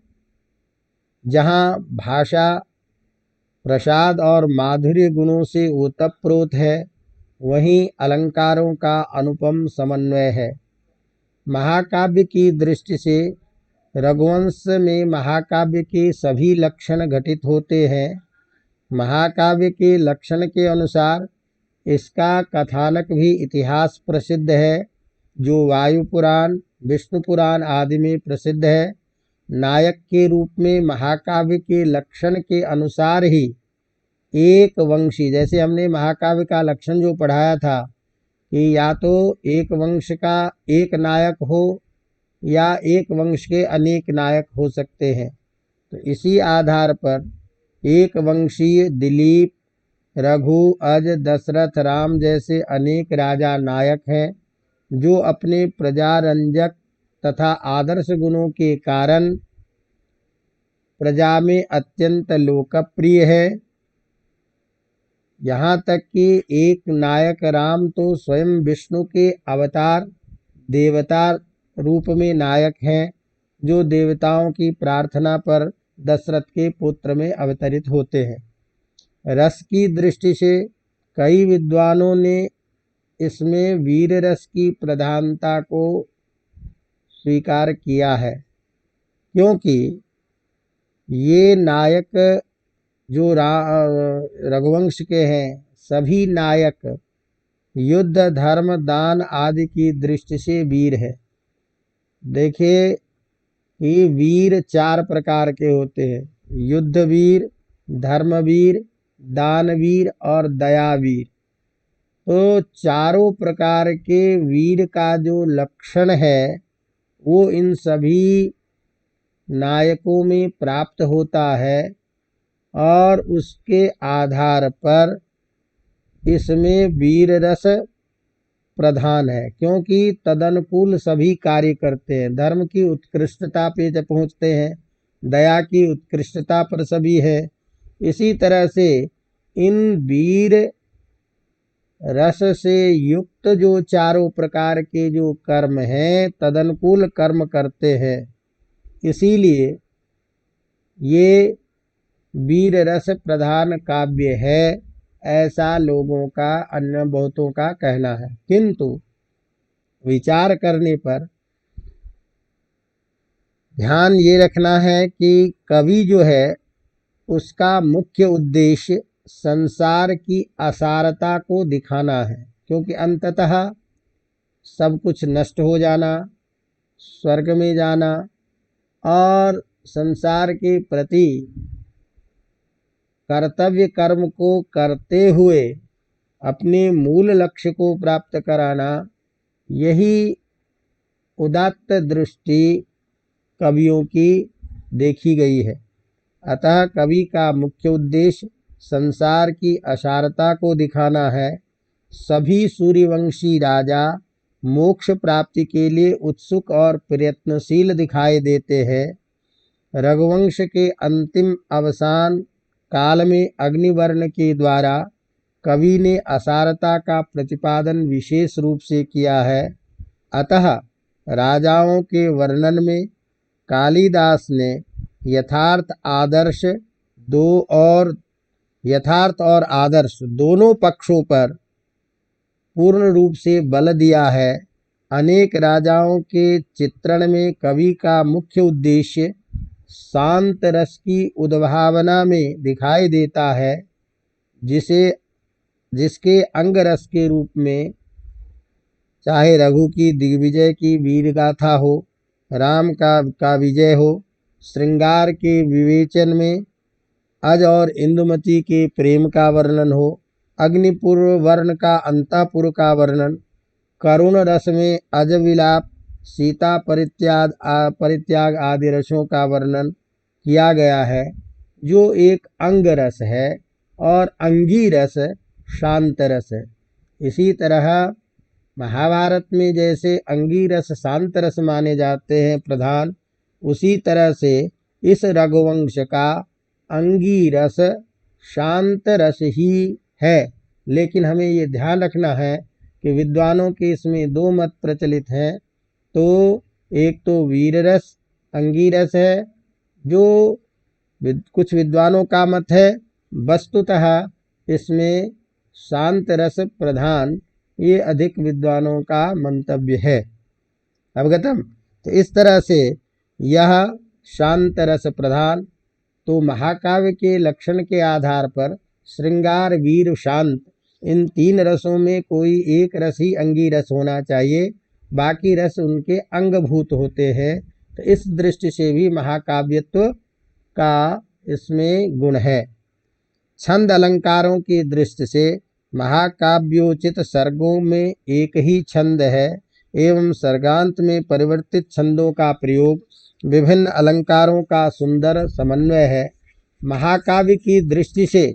जहाँ भाषा प्रसाद और माधुर्य गुणों से ओतप्रोत है, वहीं अलंकारों का अनुपम समन्वय है। महाकाव्य की दृष्टि से रघुवंश में महाकाव्य के सभी लक्षण घटित होते हैं। महाकाव्य के लक्षण के अनुसार इसका कथानक भी इतिहास प्रसिद्ध है, जो वायु पुराण, विष्णु पुराण आदि में प्रसिद्ध है। नायक के रूप में महाकाव्य के लक्षण के अनुसार ही एक वंशी, जैसे हमने महाकाव्य का लक्षण जो पढ़ाया था कि या तो एक वंश का एक नायक हो या एक वंश के अनेक नायक हो सकते हैं, तो इसी आधार पर एक वंशीय दिलीप, रघु, अज, दशरथ, राम जैसे अनेक राजा नायक हैं, जो अपने प्रजारंजक तथा आदर्श गुणों के कारण प्रजा में अत्यंत लोकप्रिय है। यहाँ तक कि एक नायक राम तो स्वयं विष्णु के अवतार देवता रूप में नायक हैं, जो देवताओं की प्रार्थना पर दशरथ के पुत्र में अवतरित होते हैं। रस की दृष्टि से कई विद्वानों ने इसमें वीर रस की प्रधानता को स्वीकार किया है, क्योंकि ये नायक जो रघुवंश के हैं, सभी नायक युद्ध धर्म दान आदि की दृष्टि से वीर है। देखिए कि वीर 4 प्रकार के होते हैं: युद्ध वीर, धर्मवीर, दानवीर और दयावीर। तो चारों प्रकार के वीर का जो लक्षण है वो इन सभी नायकों में प्राप्त होता है, और उसके आधार पर इसमें वीर रस प्रधान है, क्योंकि तदनुकूल सभी कार्य करते हैं। धर्म की उत्कृष्टता पे जब पहुँचते हैं, दया की उत्कृष्टता पर सभी है। इसी तरह से इन वीर रस से युक्त जो चारों प्रकार के जो कर्म हैं, तदनुकूल कर्म करते हैं। इसीलिए ये वीर रस प्रधान काव्य है, ऐसा लोगों का, अन्य बहुतों का कहना है। किंतु विचार करने पर ध्यान ये रखना है कि कवि जो है उसका मुख्य उद्देश्य संसार की असारता को दिखाना है, क्योंकि अंततः सब कुछ नष्ट हो जाना, स्वर्ग में जाना और संसार के प्रति कर्तव्य कर्म को करते हुए अपने मूल लक्ष्य को प्राप्त कराना, यही उदात्त दृष्टि कवियों की देखी गई है। अतः कवि का मुख्य उद्देश्य संसार की असारता को दिखाना है। सभी सूर्यवंशी राजा मोक्ष प्राप्ति के लिए उत्सुक और प्रयत्नशील दिखाई देते हैं। रघुवंश के अंतिम अवसान काल में अग्निवर्ण के द्वारा कवि ने असारता का प्रतिपादन विशेष रूप से किया है। अतः राजाओं के वर्णन में कालिदास ने यथार्थ और आदर्श दोनों पक्षों पर पूर्ण रूप से बल दिया है। अनेक राजाओं के चित्रण में कवि का मुख्य उद्देश्य शांत रस की उद्भावना में दिखाई देता है, जिसके अंग रस के रूप में चाहे रघु की दिग्विजय की वीर गाथा हो, राम का विजय हो, श्रृंगार के विवेचन में अज और इंदुमती के प्रेम का वर्णन हो, अग्निपुर वर्ण का अंतापुर का वर्णन, करुण रस में अज विलाप, सीता परित्याग आदि रसों का वर्णन किया गया है, जो एक अंग रस है, और अंगी रस शांत रस है। इसी तरह महाभारत में जैसे अंगी रस शांत रस माने जाते हैं प्रधान, उसी तरह से इस रघुवंश का अंगी रस शांत रस ही है। लेकिन हमें ये ध्यान रखना है कि विद्वानों के इसमें 2 मत प्रचलित हैं। तो एक तो वीर रस अंगी रस है, जो कुछ विद्वानों का मत है। वस्तुतः इसमें शांत रस प्रधान, ये अधिक विद्वानों का मंतव्य है। अवगतम। तो इस तरह से यह शांत रस प्रधान। तो महाकाव्य के लक्षण के आधार पर श्रृंगार वीर शांत, इन 3 रसों में कोई एक रस ही अंगी रस होना चाहिए, बाकी रस उनके अंगभूत होते हैं। तो इस दृष्टि से भी महाकाव्यत्व का इसमें गुण है। छंद अलंकारों की दृष्टि से महाकाव्योचित सर्गों में एक ही छंद है, एवं सर्गांत में परिवर्तित छंदों का प्रयोग विभिन्न अलंकारों का सुंदर समन्वय है। महाकाव्य की दृष्टि से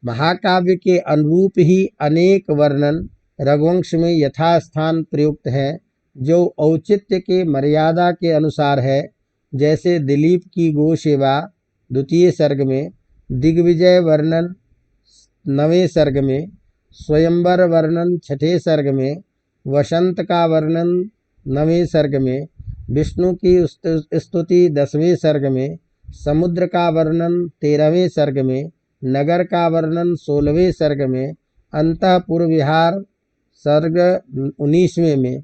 महाकाव्य के अनुरूप ही अनेक वर्णन रघुवंश में यथास्थान प्रयुक्त हैं, जो औचित्य के मर्यादा के अनुसार है। जैसे दिलीप की गो सेवा द्वितीय सर्ग में, दिग्विजय वर्णन 9वें सर्ग में, स्वयंवर वर्णन 6ठे सर्ग में, वसंत का वर्णन 9वें सर्ग में, विष्णु की स्तुति 10वें सर्ग में, समुद्र का वर्णन 13वें सर्ग में, नगर का वर्णन 16वें सर्ग में, अंतःपुर विहार सर्ग 19वें में।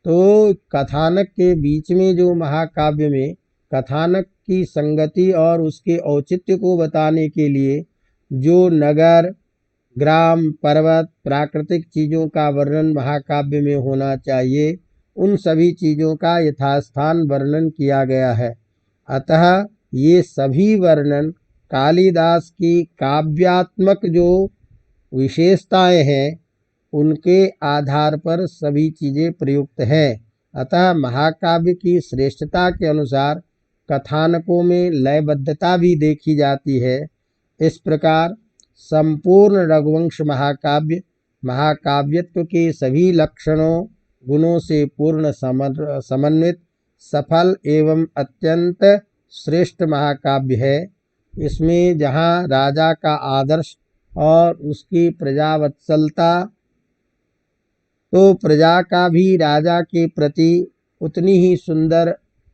तो कथानक के बीच में जो महाकाव्य में कथानक की संगति और उसके औचित्य को बताने के लिए जो नगर, ग्राम, पर्वत, प्राकृतिक चीज़ों का वर्णन महाकाव्य में होना चाहिए, उन सभी चीज़ों का यथास्थान वर्णन किया गया है। अतः ये सभी वर्णन कालिदास की काव्यात्मक जो विशेषताएं हैं उनके आधार पर सभी चीज़ें प्रयुक्त हैं। अतः महाकाव्य की श्रेष्ठता के अनुसार कथानकों में लयबद्धता भी देखी जाती है। इस प्रकार संपूर्ण रघुवंश महाकाव्य महाकाव्यत्व के सभी लक्षणों गुणों से पूर्ण समन्वित, सफल एवं अत्यंत श्रेष्ठ महाकाव्य है। इसमें जहाँ राजा का आदर्श और उसकी प्रजावत्सलता, तो प्रजा का भी राजा के प्रति उतनी ही सुंदर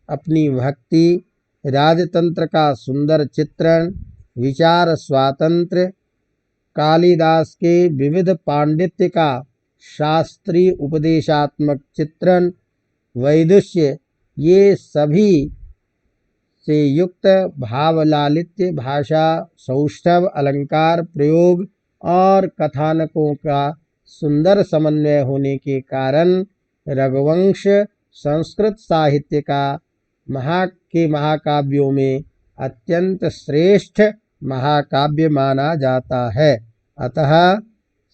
अपनी भक्ति, राजतंत्र का सुंदर चित्रण, विचार स्वातंत्र्य, कालिदास के विविध पांडित्य का शास्त्रीय उपदेशात्मक चित्रण, वैदुष्य, ये सभी से युक्त भावलालित्य, भाषा, सौष्ठव, अलंकार प्रयोग और कथानकों का सुंदर समन्वय होने के कारण रघुवंश संस्कृत साहित्य का महाकाव्यों में अत्यंत श्रेष्ठ महाकाव्य माना जाता है। अतः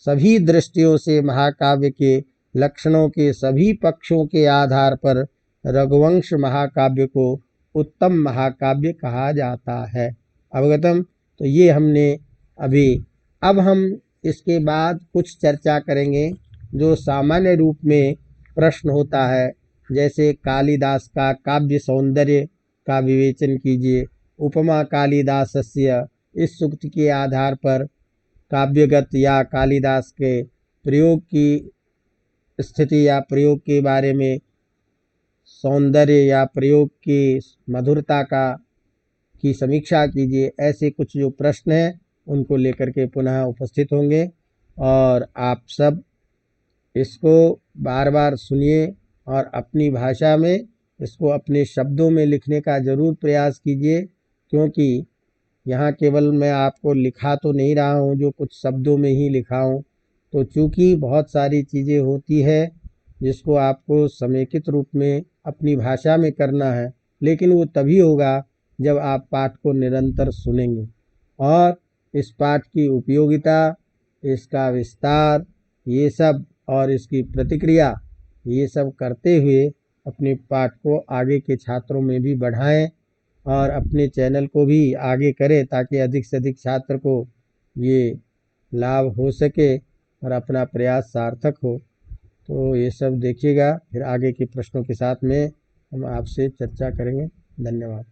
सभी दृष्टियों से महाकाव्य के लक्षणों के सभी पक्षों के आधार पर रघुवंश महाकाव्य को उत्तम महाकाव्य कहा जाता है। अवगतम। तो ये हमने अभी, अब हम इसके बाद कुछ चर्चा करेंगे जो सामान्य रूप में प्रश्न होता है। जैसे कालिदास का काव्य सौंदर्य का विवेचन कीजिए। उपमा कालिदासस्य, इस सूक्त के आधार पर काव्यगत या कालिदास के प्रयोग की स्थिति या प्रयोग के बारे में सौंदर्य या प्रयोग की मधुरता की समीक्षा कीजिए। ऐसे कुछ जो प्रश्न हैं उनको लेकर के पुनः उपस्थित होंगे और आप सब इसको बार बार सुनिए और अपनी भाषा में इसको अपने शब्दों में लिखने का ज़रूर प्रयास कीजिए, क्योंकि यहाँ केवल मैं आपको लिखा तो नहीं रहा हूँ जो कुछ शब्दों में ही लिखा हूँ। तो चूँकि बहुत सारी चीज़ें होती है जिसको आपको समेकित रूप में अपनी भाषा में करना है, लेकिन वो तभी होगा जब आप पाठ को निरंतर सुनेंगे और इस पाठ की उपयोगिता, इसका विस्तार, ये सब और इसकी प्रतिक्रिया, ये सब करते हुए अपने पाठ को आगे के छात्रों में भी बढ़ाएं और अपने चैनल को भी आगे करें ताकि अधिक से अधिक छात्र को ये लाभ हो सके और अपना प्रयास सार्थक हो। तो ये सब देखिएगा, फिर आगे के प्रश्नों के साथ में हम आपसे चर्चा करेंगे। धन्यवाद।